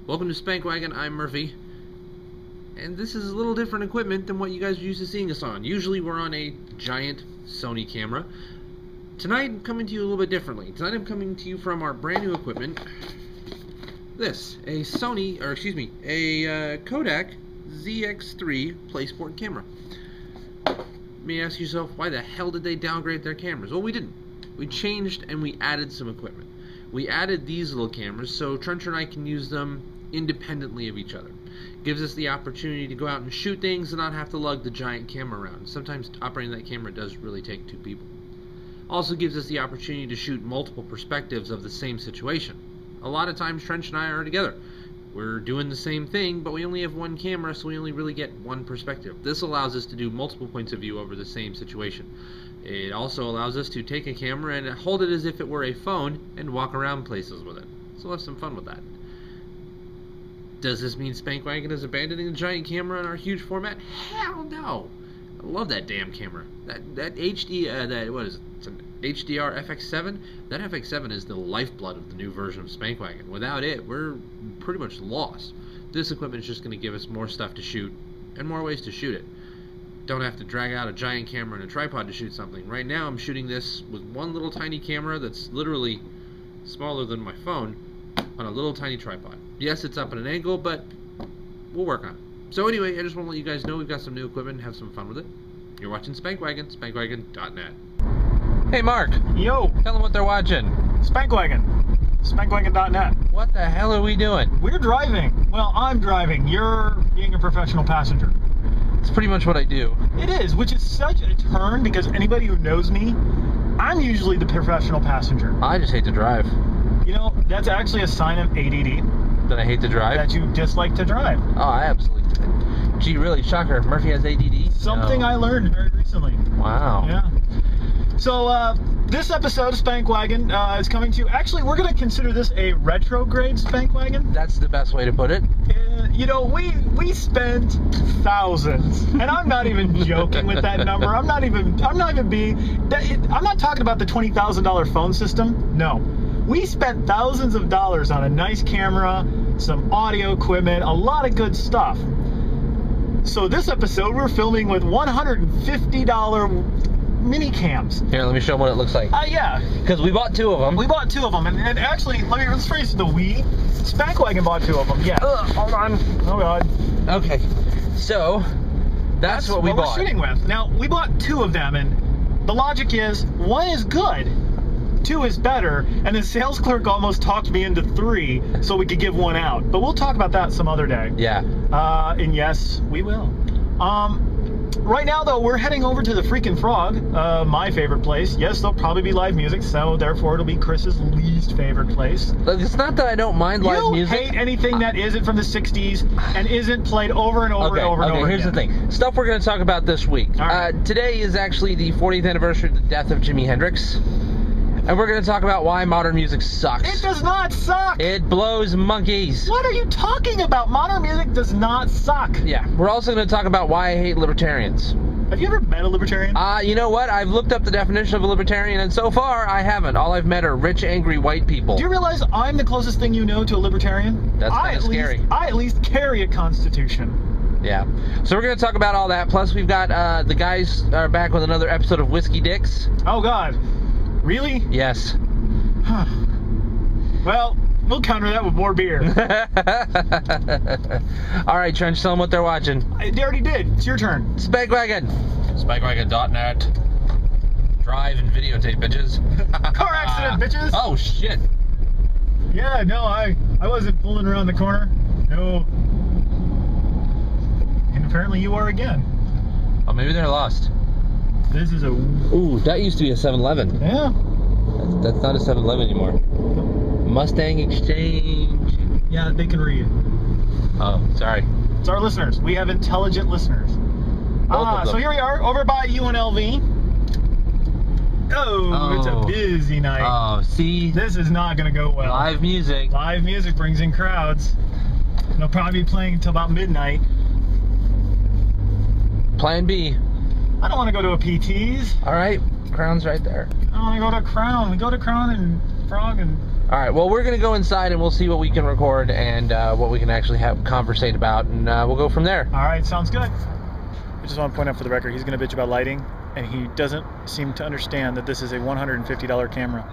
Welcome to Spankwagon, I'm Murphy. And this is a little different equipment than what you guys are used to seeing us on. Usually we're on a giant Sony camera. Tonight I'm coming to you a little bit differently. Tonight I'm coming to you from our brand new equipment. This, a Kodak ZX3 PlaySport camera. You may ask yourself, why the hell did they downgrade their cameras? Well, we didn't. We changed and we added some equipment. We added these little cameras so Trencher and I can use them independently of each other. Gives us the opportunity to go out and shoot things and not have to lug the giant camera around. Sometimes operating that camera does really take two people. Also gives us the opportunity to shoot multiple perspectives of the same situation. A lot of times Trench and I are together. We're doing the same thing, but we only have one camera, so we only really get one perspective. This allows us to do multiple points of view over the same situation. It also allows us to take a camera and hold it as if it were a phone and walk around places with it. So we'll have some fun with that. Does this mean Spankwagon is abandoning the giant camera in our huge format? Hell no! I love that damn camera. That what is it? It's an HDR FX7? That FX7 is the lifeblood of the new version of Spankwagon. Without it, we're pretty much lost. This equipment is just going to give us more stuff to shoot and more ways to shoot it. Don't have to drag out a giant camera and a tripod to shoot something. Right now I'm shooting this with one little tiny camera that's literally smaller than my phone on a little tiny tripod. Yes, it's up at an angle, but we'll work on it. So anyway, I just want to let you guys know we've got some new equipment and have some fun with it. You're watching Spankwagon, spankwagon.net. Hey Mark! Yo! Tell them what they're watching. Spankwagon. Spankwagon.net. What the hell are we doing? We're driving. Well, I'm driving. You're being a professional passenger. It's pretty much what I do. It is, which is such a turn because anybody who knows me, I'm usually the professional passenger. I just hate to drive. You know, that's actually a sign of ADD. That I hate to drive? That you dislike to drive. Oh, I absolutely do. Gee, really? Shocker. Murphy has ADD? Something I learned very recently. Wow. Yeah. So, this episode of Spankwagon is coming to you. Actually, we're going to consider this a retrograde Spankwagon. That's the best way to put it. You know, we spent thousands, and I'm not even joking with that number. I'm not talking about the $20,000 phone system. No. We spent thousands of dollars on a nice camera, some audio equipment, a lot of good stuff. So this episode, we're filming with $150 mini cams. Here, let me show them what it looks like. Yeah. Because we bought two of them. We bought two of them, and actually, let's phrase it, Spankwagon bought two of them, yeah. Hold on. Oh, God. Okay. So, that's what we bought. We're shooting with. Now, we bought two of them, and the logic is, one is good, two is better, and the sales clerk almost talked me into three so we could give one out. But we'll talk about that some other day. Yeah. And yes, we will. Right now, though, we're heading over to the Freaking Frog, my favorite place. Yes, there'll probably be live music, so therefore it'll be Chris's least favorite place. Look, it's not that I don't mind live music. You hate anything that isn't from the 60s and isn't played over and over and over and over here's again. the thing. Stuff we're going to talk about this week. All right. Today is actually the 40th anniversary of the death of Jimi Hendrix. And we're going to talk about why modern music sucks. It does not suck! It blows monkeys. What are you talking about? Modern music does not suck. Yeah. We're also going to talk about why I hate libertarians. Have you ever met a libertarian? You know what? I've looked up the definition of a libertarian, and so far, I haven't. All I've met are rich, angry white people. Do you realize I'm the closest thing you know to a libertarian? That's kind of scary. I at least carry a constitution. Yeah. So we're going to talk about all that. Plus, we've got the guys are back with another episode of Whiskey Dicks. Oh, God. Really? Yes. Huh. Well, we'll counter that with more beer. All right, Trench, tell them what they're watching. They already did. It's your turn. Spankwagon. Spankwagon.net. Drive and videotape, bitches. Car accident, bitches. Oh, shit. Yeah, no, I wasn't pulling around the corner. No. And apparently you are again. Oh, maybe they're lost. This is a... Ooh, that used to be a 7-Eleven. Yeah. That's not a 7-Eleven anymore. Mustang Exchange. Yeah, they can read. Oh, sorry. It's our listeners. We have intelligent listeners. So here we are, over by UNLV. Oh, it's a busy night. Oh, see? This is not going to go well. Live music. Live music brings in crowds. And they'll probably be playing until about midnight. Plan B. I don't want to go to a PT's. All right, Crown's right there. I want to go to Crown. We go to Crown and Frog and All right, well, we're going to go inside and we'll see what we can record and what we can actually conversate about, and we'll go from there. All right, sounds good. I just want to point out for the record, he's going to bitch about lighting, and he doesn't seem to understand that this is a $150 camera.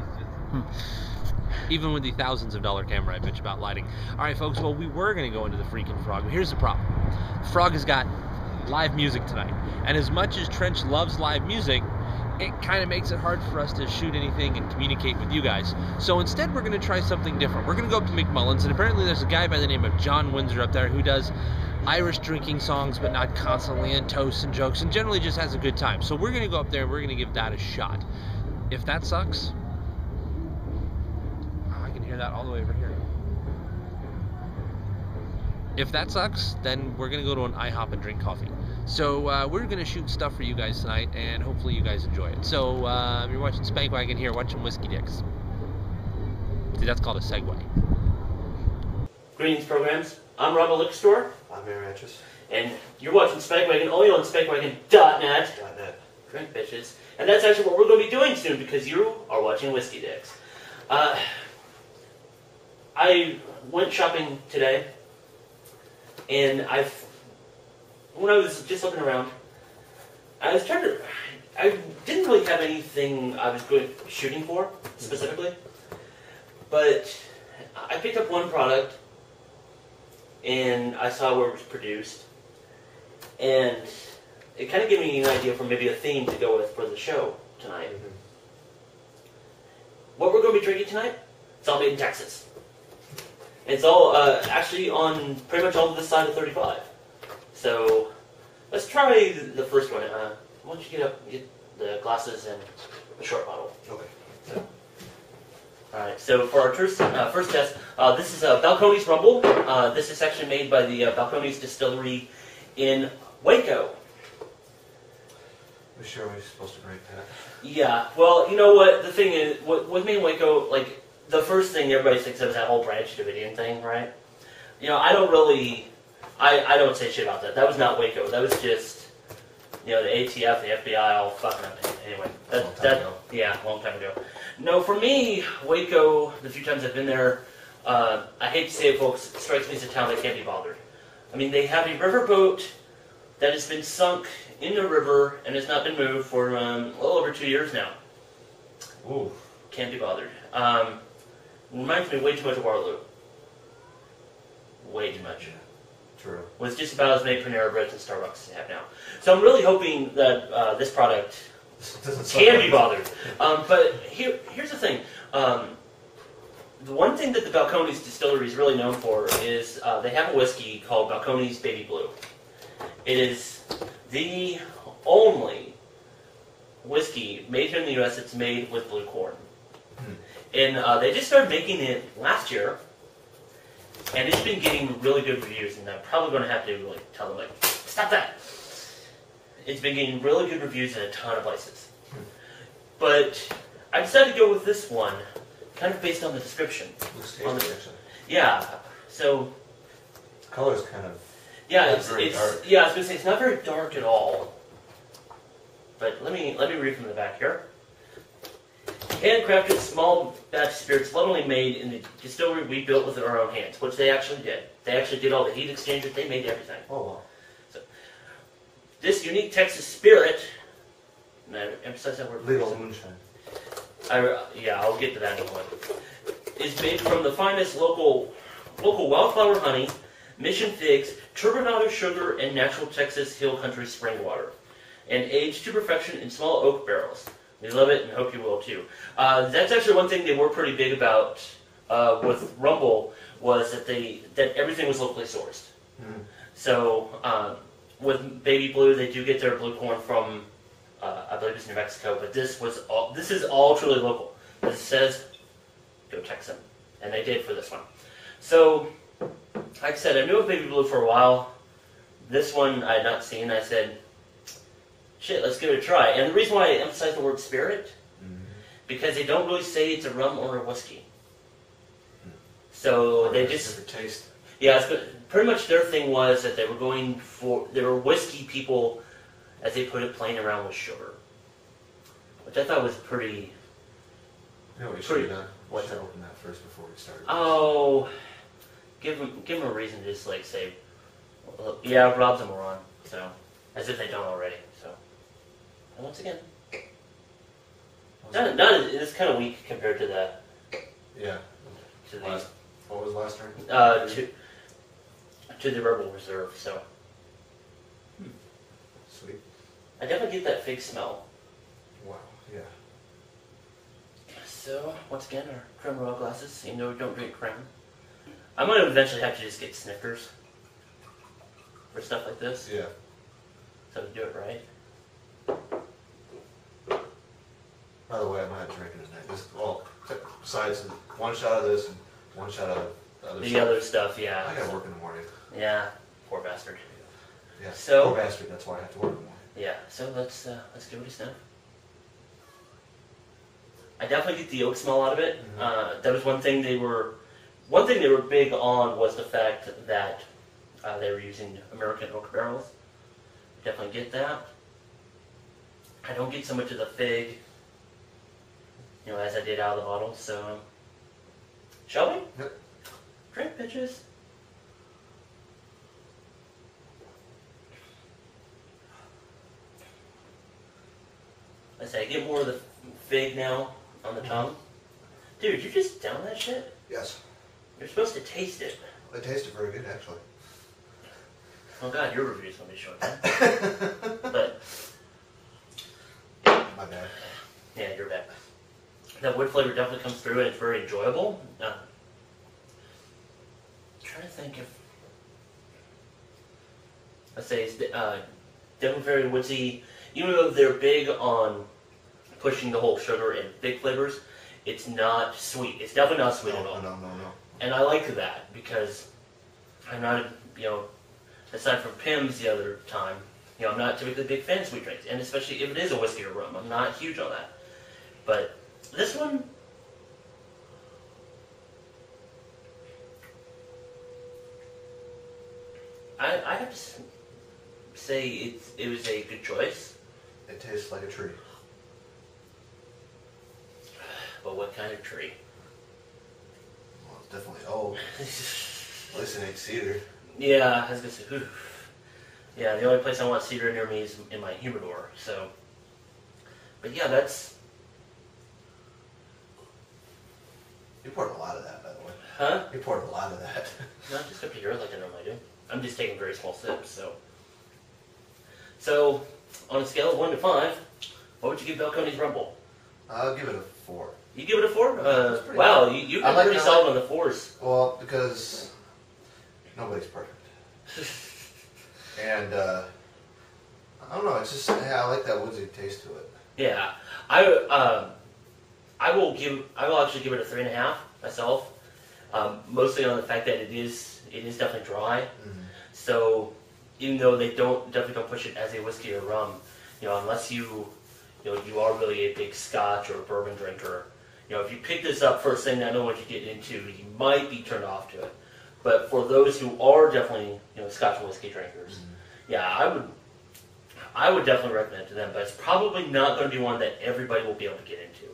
Even with the thousands of dollar camera, I bitch about lighting. All right, folks, well, we were going to go into the freaking Frog, but here's the problem. Frog has got live music tonight, and as much as Trench loves live music, it kind of makes it hard for us to shoot anything and communicate with you guys. So instead, we're going to try something different. We're going to go up to McMullen's, and apparently there's a guy by the name of John Windsor up there who does Irish drinking songs, but not constantly, and toasts and jokes, and generally just has a good time. So we're going to go up there, and we're going to give that a shot. If that sucks, oh, I can hear that all the way over here. If that sucks, then we're going to go to an IHOP and drink coffee. So we're going to shoot stuff for you guys tonight, and hopefully you guys enjoy it. So you're watching Spankwagon here, watching Whiskey Dicks. See, that's called a segue. Greetings, programs. I'm Rob Liquor. I'm Mary Atchis. And you're watching Spankwagon only on Spankwagon.net. Drink bitches. And that's actually what we're going to be doing soon, because you are watching Whiskey Dicks. I went shopping today, and when I was just looking around, I didn't really have anything I was shooting for, specifically, but I picked up one product, and I saw where it was produced, and it kind of gave me an idea for maybe a theme to go with for the show tonight. What we're going to be drinking tonight, it's all made in Texas. It's all actually on pretty much all of this side of 35. So let's try the first one. Why don't you get the glasses and the short bottle? Okay. So, all right. So for our first test, this is Balcones Rumble. This is actually made by the Balcones Distillery in Waco. We sure we're supposed to rate that? Yeah. Well, you know what? The thing is, with me in Waco, like the first thing everybody thinks of is that whole Branch Davidian thing, right? You know, I don't really. I don't say shit about that. That was not Waco. That was just, you know, the ATF, the FBI, all fucking up. Anyway, yeah, a long time ago. No, for me, Waco, the few times I've been there, I hate to say it, folks, it strikes me as a town that can't be bothered. I mean, they have a riverboat that has been sunk in the river and has not been moved for a little over 2 years now. Ooh. Can't be bothered. Reminds me way too much of Waterloo. Way too much. True. With just about as many Panera Breads and Starbucks have now. So I'm really hoping that this product can be bothered. But here's the thing. The one thing that the Balcones Distillery is really known for is they have a whiskey called Balcones Baby Blue. It is the only whiskey made here in the U.S. that's made with blue corn. And they just started making it last year. And it's been getting really good reviews, and I'm probably going to have to tell them, stop that! It's been getting really good reviews in a ton of places. But I decided to go with this one, kind of based on the description. Looks tasty, actually. Yeah, so... The color's kind of... Yeah, it's very dark. Yeah, I was going to say, it's not very dark at all. But let me read from the back here. Handcrafted small batch spirits lovingly made in the distillery we built with our own hands, which they actually did. They actually did all the heat exchangers, they made everything. Oh, wow. So, this unique Texas spirit, and I emphasize that word. Legal moonshine. Yeah, I'll get to that in a moment. Is made from the finest local wildflower honey, mission figs, turbinado sugar, and natural Texas hill country spring water, and aged to perfection in small oak barrels. We love it and hope you will too. That's actually one thing they were pretty big about with Rumble, was that everything was locally sourced. So with Baby Blue, they do get their blue corn from I believe it's New Mexico, but this is all truly local. As it says, go Texan, and they did for this one. So, like I said, I knew of Baby Blue for a while. This one I had not seen. I said, shit, let's give it a try. And the reason why I emphasize the word spirit, because they don't really say it's a rum or a whiskey. So they just taste. Yeah, pretty much their thing was that they were whiskey people, as they put it, playing around with sugar, which I thought was pretty. You know what you should have done? What's should that? open that first before we start. Oh, give him a reason to just like say, well, yeah, Rob's a moron. So, as if they don't already. So, and once again, it's kind of weak compared to the Yeah. to the What was the last turn? to the Rebel Reserve. So, Sweet. I definitely get that fig smell. Wow. Yeah. So, once again, our creme royal glasses, even though we don't drink creme. I might eventually have to just get Snickers for stuff like this. Yeah. So we do it right. By the way, I'm not drinking tonight. Just besides one shot of this and one shot of the other The stuff. other stuff, yeah. I gotta work in the morning. Yeah, poor bastard. Yeah. So- Poor bastard. That's why I have to work in the morning. Yeah, so let's give it a sniff. I definitely get the oak smell out of it. Mhm. That was one thing they were big on was the fact that they were using American oak barrels. Definitely get that. I don't get so much of the fig, as I did out of the bottle. So, shall we? Yep. Drink, bitches. I say I get more of the fig now on the tongue. Dude, you just down that shit? Yes. You're supposed to taste it. It tasted very good, actually. Oh god, your review's gonna be short. Huh? But My bad. yeah, you're back. That wood flavor definitely comes through, and it's very enjoyable. I'm trying to think if let's say it's definitely very woodsy. Even though they're big on pushing the whole sugar and big flavors, it's not sweet. It's definitely not sweet at all. No. And I like that because I'm not, aside from Pimm's the other time, I'm not typically a big fan of sweet drinks. And especially if it is a whiskey or rum, I'm not huge on that. But this one, I have to say it was a good choice. It tastes like a tree. But what kind of tree? Well, it's definitely oak. At least it ain't cedar. Yeah, I was gonna say, oof. Yeah, the only place I want cedar near me is in my humidor. So, but yeah, that's. You poured a lot of that, by the way. Huh? You poured a lot of that. Not just up to yours like I normally do. I'm just taking very small sips. So, on a scale of 1 to 5, what would you give Balcones Rumble? I'll give it a 4. You give it a 4? It's pretty Wow, good. you've I been like- pretty I solid like- on the 4s. Well, because nobody's perfect. And, I don't know, it's just, I like that woodsy taste to it. Yeah, I will actually give it a 3.5 myself. Mostly on the fact that it is definitely dry. Mm-hmm. So even though they definitely don't push it as a whiskey or rum, unless you are really a big Scotch or bourbon drinker, if you pick this up first thing, I know what you get into, you might be turned off to it. But for those who are definitely Scotch and whiskey drinkers, yeah, I would definitely recommend it to them. But it's probably not going to be one that everybody will be able to get into.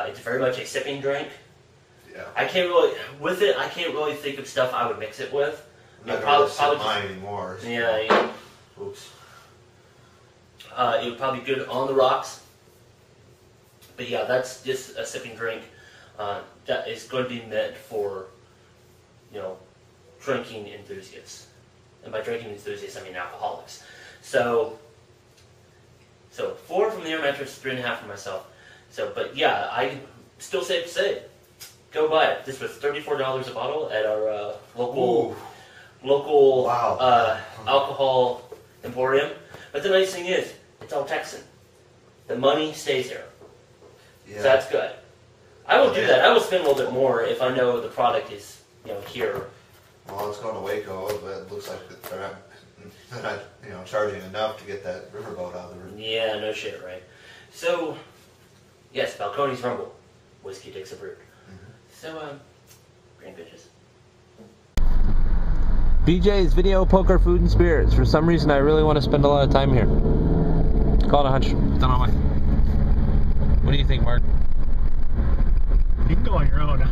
It's very much a sipping drink. Yeah. I can't really think of stuff I would mix it with. I'm not Probably- going to sip probably mine anymore. so- Yeah. Oops. It would probably be good on the rocks. But yeah, that's just a sipping drink that is going to be meant for, drinking enthusiasts. And by drinking enthusiasts, I mean alcoholics. So 4 from the Air Mattress, 3.5 for myself. But yeah, I still safe to say, go buy it. This was $34 a bottle at our local Ooh. Wow. alcohol emporium. But the nice thing is, it's all Texan. The money stays there. Yeah. So that's good. I will do that. I will spend a little bit more if I know the product is, here. Well, it's going to Waco, but it looks like they're not charging enough to get that riverboat out of the river. Yeah, no shit, right? So, yes, Balcones Rumble. Whiskey Dicks Brewed. So, green bitches. BJ's Video Poker Food and Spirits. For some reason, I really want to spend a lot of time here. Call it a hunch. Don't know why. What do you think, Mark? You can go go on your own. I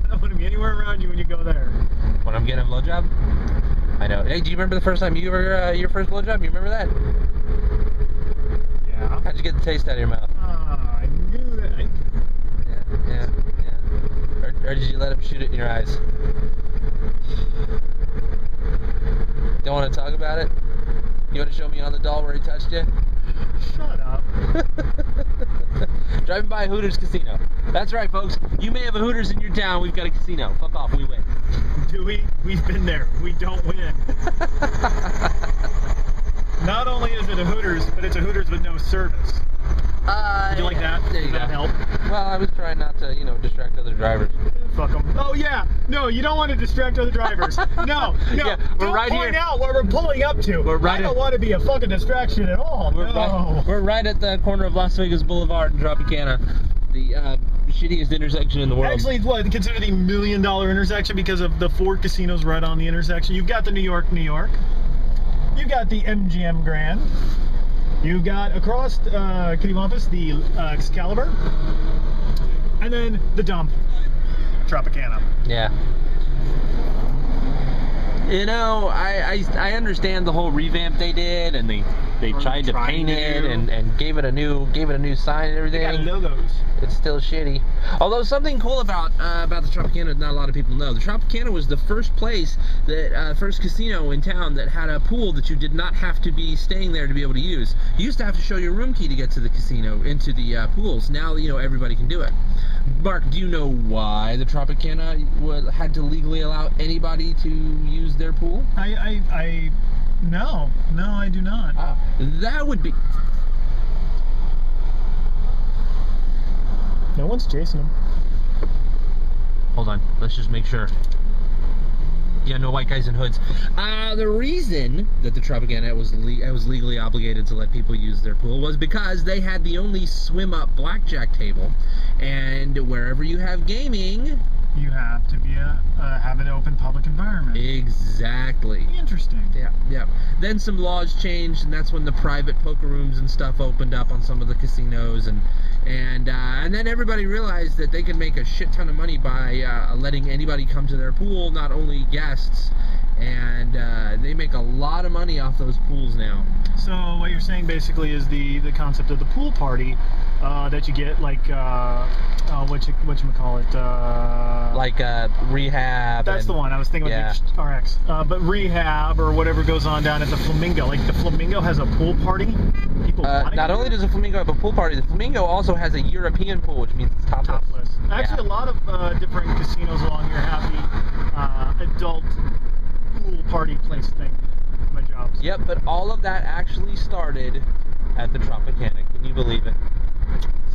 don't want to be anywhere around you when you go there. When I'm getting a blowjob? I know. Hey, do you remember the first time you were your first blowjob? You remember that? Yeah. How'd you get the taste out of your mouth? I knew that. Yeah. Or did you let him shoot it in your eyes? Don't want to talk about it? You want to show me on the doll where he touched you? Shut up. Driving by Hooters Casino. That's right, folks. You may have a Hooters in your town. We've got a casino. Fuck off. We win. Do we? We've been there. We don't win. Not only is it a Hooters, but it's a Hooters with no service. Did you like that? There you Does that go. help? Well, I was trying not to, distract other drivers. Fuck them. Oh yeah. No, you don't want to distract other drivers. No. Yeah, we're don't right point here. out what we're pulling up to. We're right I don't want to be a fucking distraction at all. We're right at the corner of Las Vegas Boulevard and Tropicana, the shittiest intersection in the world. Actually, it's what considered the $1 million intersection because of the 4 casinos right on the intersection. You've got the New York. You've got the MGM Grand. You've got across Kittywampus the Excalibur, and then the dump, Tropicana. Yeah. I understand the whole revamp they did, and they tried to paint it and gave it a new sign and everything. They got logos. It's still shitty. Although something cool about the Tropicana, not a lot of people know. The Tropicana was the first place that first casino in town that had a pool that you did not have to be staying there to be able to use. You used to have to show your room key to get to the casino, into the pools. Now everybody can do it. Mark, do you know why the Tropicana had to legally allow anybody to use their pool? No, I do not. That would be. No one's chasing him. Hold on, let's just make sure. Yeah, no white guys in hoods. The reason that the Tropicana was legally obligated to let people use their pool was because they had the only swim-up blackjack table, and wherever you have gaming, you have to be have an open public environment. Exactly. Interesting. Yeah. Then some laws changed, and that's when the private poker rooms and stuff opened up on some of the casinos, and then everybody realized that they could make a shit ton of money by letting anybody come to their pool, not only guests, and they make a lot of money off those pools now. So what you're saying basically is the concept of the pool party that you get, like whatchamacallit, like rehab. That's the one I was thinking of. RX, but rehab or whatever goes on down at the Flamingo. Like the Flamingo has a pool party. People not only does the Flamingo have a pool party, the Flamingo also has a European pool, which means it's topless. Actually, a lot of different casinos along here have the adult pool party place thing. My jobs. Yep, but all of that actually started at the Tropicana. Can you believe it?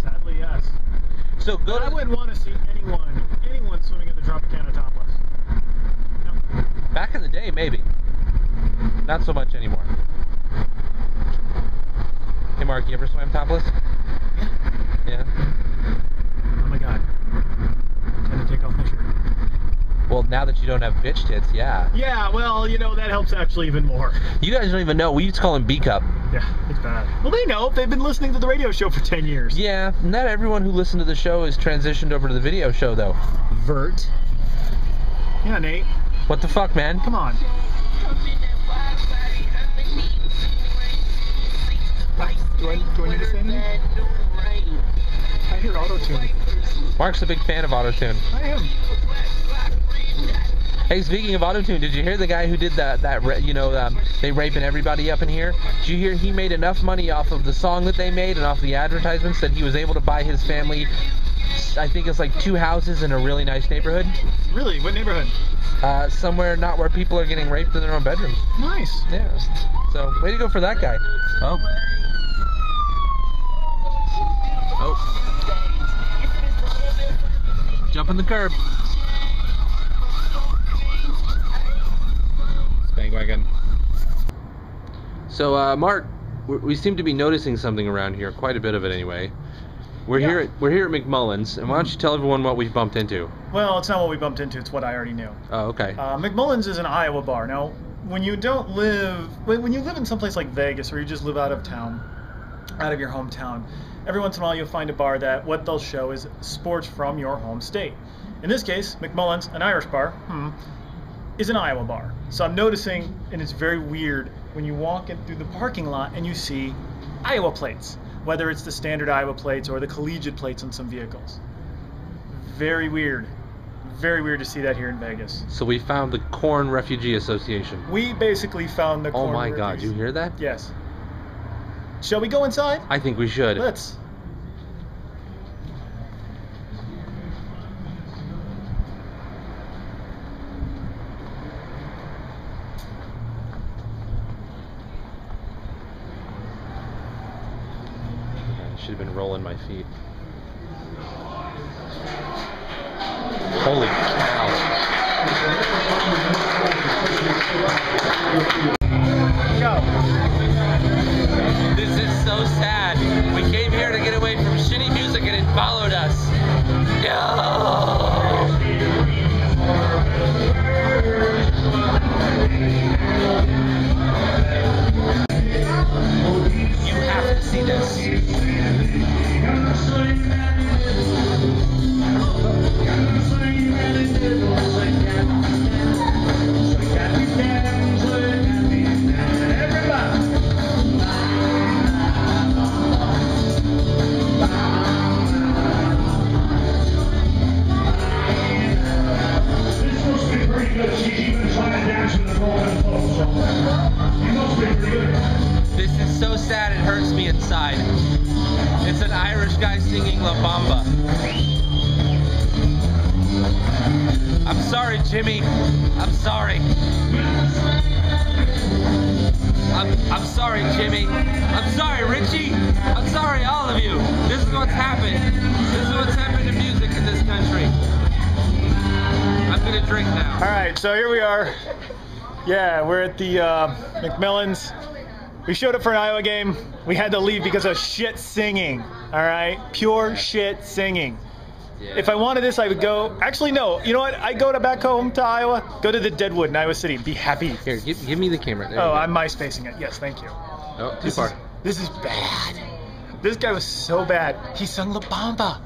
Sadly, yes. So good. I wouldn't want to see anyone swimming in the Tropicana topless. No. Back in the day, maybe. Not so much anymore. Hey, Mark, you ever swam topless? Yeah. Oh my God. I'm trying to take off my shirt. Well, now that you don't have bitch tits, yeah. Yeah, well, that helps actually even more. You guys don't even know. We used to call him B-cup. Yeah, it's bad. Well, they know. They've been listening to the radio show for 10 years. Yeah, not everyone who listened to the show has transitioned over to the video show, though. Vert. Yeah, Nate. What the fuck, man? Come on. Do I need to say anything? I hear auto-tune. Mark's a big fan of auto-tune. I am. Hey, speaking of auto-tune, did you hear the guy who did they raping everybody up in here? Did you hear he made enough money off of the song that they made and off the advertisements that he was able to buy his family, I think it's like 2 houses in a really nice neighborhood? Really? What neighborhood? Somewhere not where people are getting raped in their own bedrooms. Nice. Yeah. So, way to go for that guy. Oh. Jump in the curb. Spankwagon. So, Mark, we seem to be noticing something around here, quite a bit of it anyway. We're here at McMullen's, and why don't you tell everyone what we've bumped into? Well, it's not what we bumped into, it's what I already knew. Oh, okay. McMullen's is an Iowa bar. Now, when you live in someplace like Vegas, or you just live out of town, out of your hometown, every once in a while you'll find a bar that what they'll show is sports from your home state. In this case, McMullen's, an Irish bar, is an Iowa bar. So I'm noticing, and it's very weird, when you walk in through the parking lot and you see Iowa plates, whether it's the standard Iowa plates or the collegiate plates on some vehicles. Very weird. Very weird to see that here in Vegas. So we found the Corn Refugee Association. We basically found the corn. Oh my God, refugees. you hear that? Yes. Shall we go inside? I think we should. Let's. I should have been rolling my feet. Holy cow. Go. This is so sad. We came here to get away from shitty music and it followed us. No! You have to see this. This is so sad it hurts me inside. It's an Irish guy singing La Bamba. I'm sorry, Jimmy. I'm sorry. I'm sorry, Jimmy. I'm sorry, Richie. I'm sorry, all of you. This is what's happened. This is what's happened to music in this country. I'm gonna drink now. All right, so here we are. Yeah, we're at the McMillan's. We showed up for an Iowa game. We had to leave because of shit singing. All right, pure shit singing. Yeah. If I wanted this, I would go. Actually, no. You know what? I go back home to Iowa. Go to the Deadwood in Iowa City. And be happy. Here, give me the camera. There Oh, you go. I'm MySpacing it. Yes, thank you. Oh, too far. This is bad. This guy was so bad. He sung La Bamba.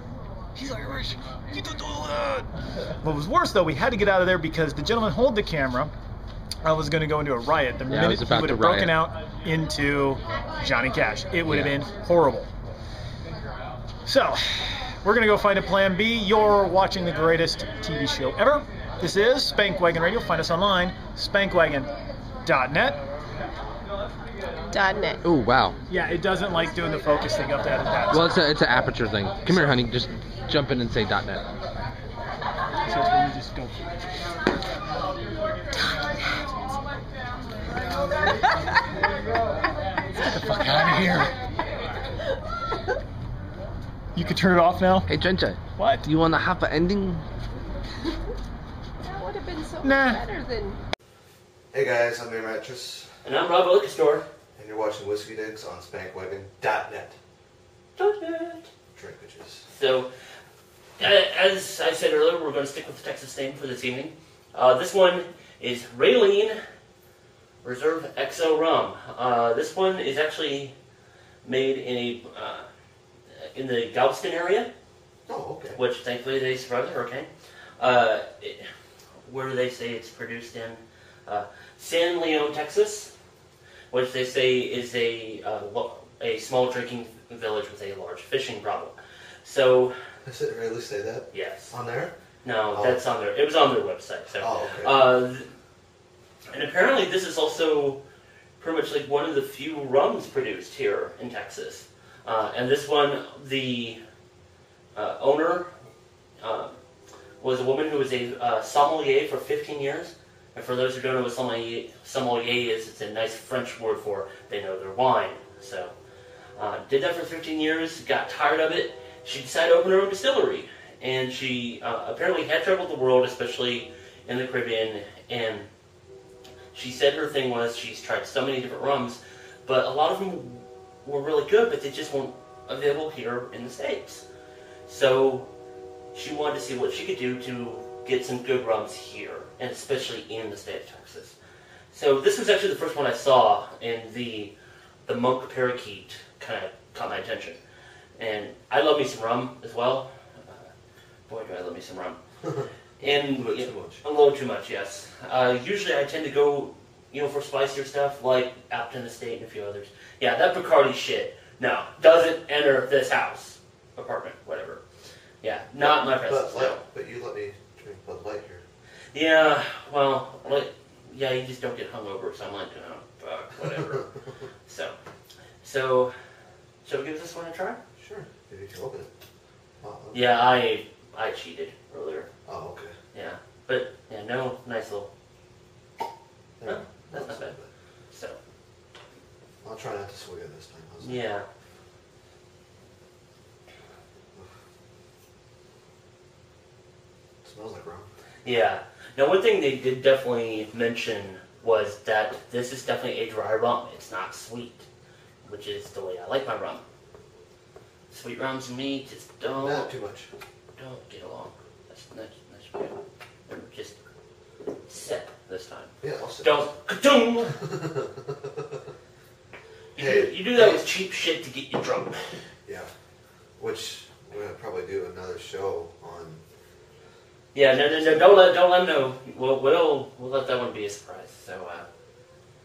He's Irish. You don't do that. What was worse, though, we had to get out of there because the gentleman holding the camera was going to go into a riot the minute he would have broken out into Johnny Cash. It would have been horrible. So, we're going to go find a plan B. You're watching the greatest TV show ever. This is Spankwagon Radio. Find us online, spankwagon.net. .net. Oh, wow. Yeah, it doesn't like doing the focus thing up to edit that. Well, it's an aperture thing. Come here, honey. Just jump in and say .net. So it's when you just go. Get the fuck out of here. You can turn it off now? Hey, Jenja. What? Do you want to have an ending? That would have been so much Nah. better than... Hey guys, I'm your mattress, And I'm Rob Liquor Store. and you're watching Whiskey Digs on Spankwagon.net. Drink bitches. So, as I said earlier, we're going to stick with the Texas theme for this evening. This one is Raylene Reserve XO Rum. This one is actually made in the Galveston area, Oh, okay. which thankfully they survived the hurricane. Where do they say it's produced in? San Leon, Texas, which they say is a small drinking village with a large fishing problem. So, Does it really say that yes. on there? No, Oh. that's on their. It was on their website. So, Oh, okay. And apparently this is also pretty much like one of the few rums produced here in Texas. And this one, the owner was a woman who was a sommelier for 15 years. And for those who don't know what sommelier is, it's a nice French word for they know their wine. So, did that for 15 years, got tired of it. She decided to open her own distillery. And she apparently had traveled the world, especially in the Caribbean. And she said her thing was she's tried so many different rums, but a lot of them were really good, but they just weren't available here in the States. So she wanted to see what she could do to get some good rums here, and especially in the state of Texas. So this was actually the first one I saw, and the monk parakeet kind of caught my attention. And I love me some rum as well. Boy, do I love me some rum. And A little too much. A little too much, yes. Usually I tend to go, for spicier stuff like Appleton Estate and a few others. Yeah, that Bacardi shit. No, doesn't enter this house, apartment, whatever. Yeah, not my presence. No. But you let me drink Bud Light here. Yeah, well, you just don't get hungover, so I'm like, oh, fuck, whatever. So, shall we give this one a try? Sure. If you can open it. Oh, okay. Yeah, I cheated earlier. Oh, okay. Yeah, but yeah, no, nice little. There. No, that's not bad. So. I'll try not to swig it this time. How's that? Yeah. It smells like rum. Yeah. Now, one thing they did definitely mention was that this is definitely a dry rum. It's not sweet, which is the way I like my rum. Sweet rums and me just don't. Not too much. Don't get along. That's good. And just sip this time. Yeah, I'll sit. Don't. Ka-doom! You do that with cheap shit to get you drunk. Yeah. Which we're gonna probably do another show on. Yeah, no, don't let them know. We'll let that one be a surprise. So.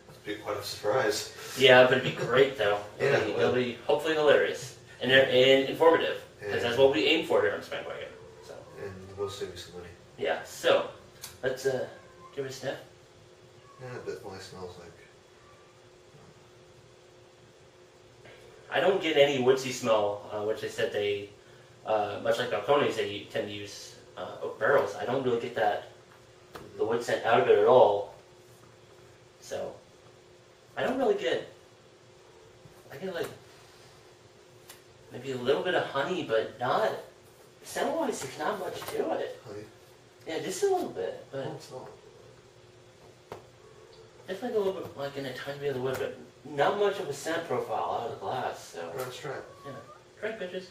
It'd be quite a surprise. Yeah, but it'd be great though. Yeah, It'll be hopefully hilarious and informative, because that's what we aim for here on Spankwagon. So. And we'll save you some money. Yeah. So, let's give it a sniff. Yeah, it definitely smells like. I don't get any woodsy smell, which they said they, much like balconies, they tend to use oak barrels. I don't really get the wood scent out of it at all. So, I don't really get. I get like maybe a little bit of honey, but not. Scent-wise, there's not much to it. Honey. Yeah, just a little bit, but No, it's not. definitely a little bit like in a tiny bit of the wood, but not much of a scent profile out of the glass. So. Let's try it. Yeah. Drink, bitches.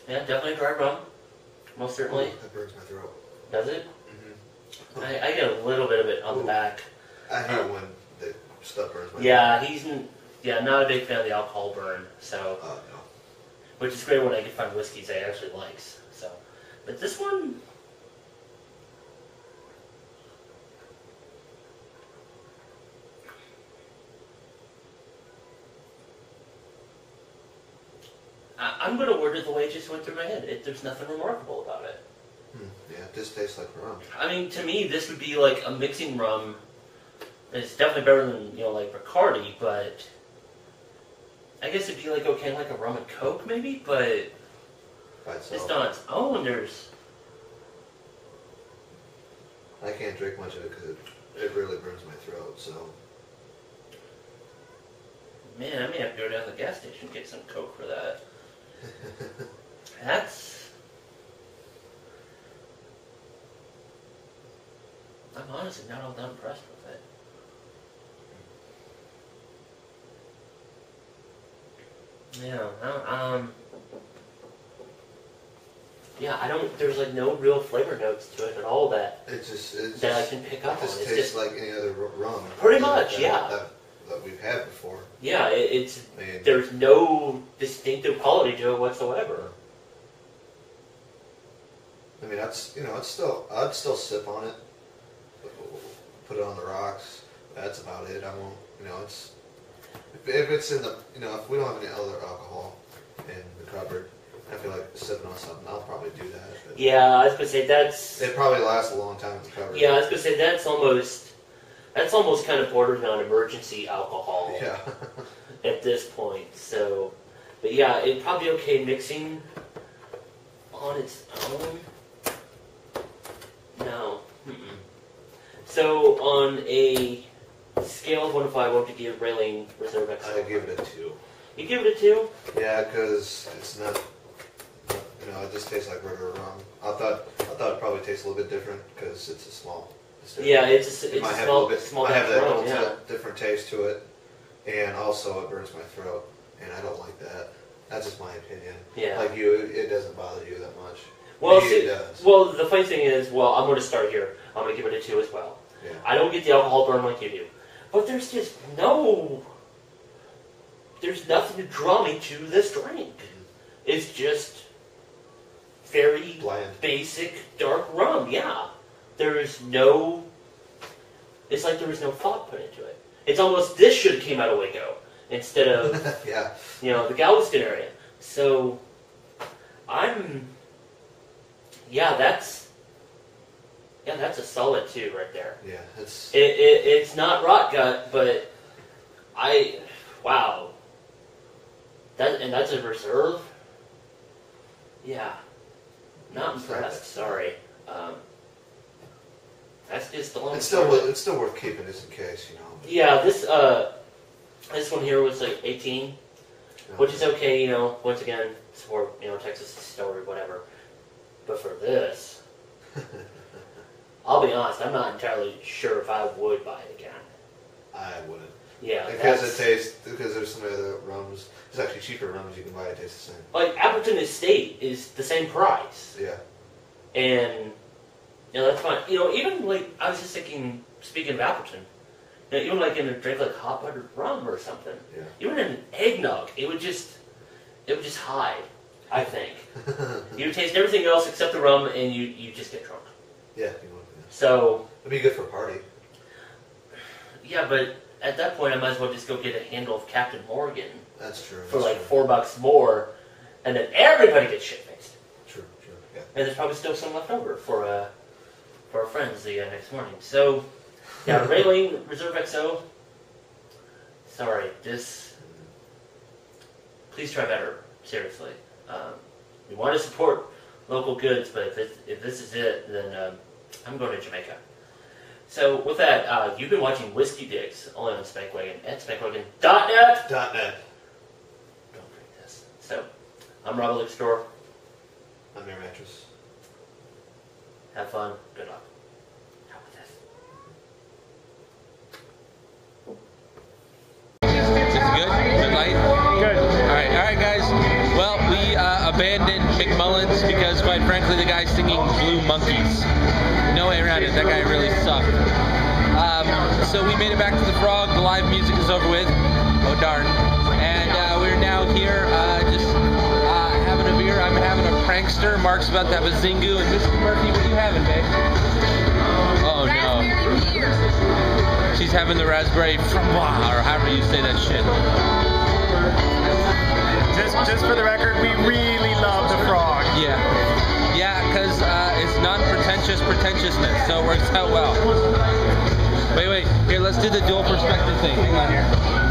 Yeah, definitely dry rum. Most certainly. That burns my throat. Does it? Mm-hmm. I get a little bit of it on the back. I hate when the stuff burns my Yeah, not a big fan of the alcohol burn. So, throat. No. which is great when I can find whiskeys I actually likes. So, but this one. I'm going to word it the way it just went through my head. There's nothing remarkable about it. Yeah, it just tastes like rum. I mean, to me, this would be like a mixing rum. It's definitely better than, like Bacardi, but I guess it'd be like okay, like a rum and coke maybe, but By itself. just on its own, there's. I can't drink much of it because it really burns my throat, so. Man, I may have to go down to the gas station and get some coke for that. That's. I'm honestly not all that impressed with it. Yeah, yeah, I don't. There's like no real flavor notes to it at all that It just I can pick up on. It just It's tastes just like any other rum. Pretty much, yeah. That we've had before. yeah, it's And there's no distinctive quality to it whatsoever. I mean, it's still I'd still sip on it, put it on the rocks. That's about it. I won't. It's if it's in the if we don't have any other alcohol in the cupboard, I feel like sipping on something. I'll probably do that. But Yeah, I was gonna say that's. it probably lasts a long time in the cupboard. Yeah, I was gonna say that's almost kind of borders on emergency alcohol Yeah. at this point. So, but yeah, it'd probably be okay mixing on its own. No. Mm-mm. So on a scale of 1 to 5, what would you give Railing Reserve XL? I give it a 2. You give it a 2? Yeah, because it's not. It just tastes like regular rum. I thought it'd probably taste a little bit different because it's a small. Yeah, it's a might have small, a little bit, small might have batch that rum, little yeah. different taste to it, and also it burns my throat, and I don't like that. That's just my opinion. Yeah. Like you, it doesn't bother you that much. Well, Maybe see, it does. well, the funny thing is, I'm going to start here. I'm going to give it a 2 as well. Yeah. I don't get the alcohol burn like you do, but there's just no there's nothing to draw me to this drink. It's just very bland, basic dark rum. Yeah, there is no. It's like there was no thought put into it. It's almost this should have came out of Waco instead of yeah, the Galveston area. So that's a solid 2 right there. Yeah, it's not rot gut, but wow. That's a reserve. Yeah, not impressed. Sorry. That's just the long. It's still worth keeping just in case, Yeah, this one here was like 18, which is okay. Once again, support Texas distillery, whatever. But for this, I'll be honest, I'm not entirely sure if I would buy it again. I wouldn't. Yeah, because there's some other rums. There's actually cheaper rums you can buy. It tastes the same. Like Appleton Estate is the same price. Yeah. And that's fine. Even like I was just thinking, speaking of Appleton, even like in a drink like hot buttered rum or something. Yeah. Even in an eggnog, it would just hide. I think you would taste everything else except the rum, and you just get drunk. Yeah, you would. Yeah. So it'd be good for a party. Yeah, but at that point, I might as well just go get a handle of Captain Morgan. That's true. For like $4 more, and then everybody gets shit faced. True. Yeah. And there's probably still some left over for our friends the next morning. So, yeah, Raylene Reserve XO. Sorry, please try better. Seriously, we want to support local goods, but if this is it, then I'm going to Jamaica. So with that, you've been watching Whiskey Dicks only on Spankwagon at spankwagon.net. .net. Don't drink this. So, I'm Rob Luke Store. I'm your mattress. Have fun. Good luck. How about this? Is it good? Good light? Good. Alright guys. Well, we abandoned McMullen's because quite frankly the guy's singing Blue Monkeys. No way around it. That guy really sucked. So we made it back to the Frog. The live music is over with. Oh darn. And we're now here just having a beer. I'm having a prankster. Mark's about to have a Zingu. And Mr. Murphy, what are you having, babe? Oh no. Raspberry beer. She's having the raspberry framboise, or however you say that shit. Just for the record, we really love the Frog. Yeah. Yeah, because it's non-pretentious pretentiousness, so it works out well. Wait. Here, let's do the dual perspective thing. Hang on here.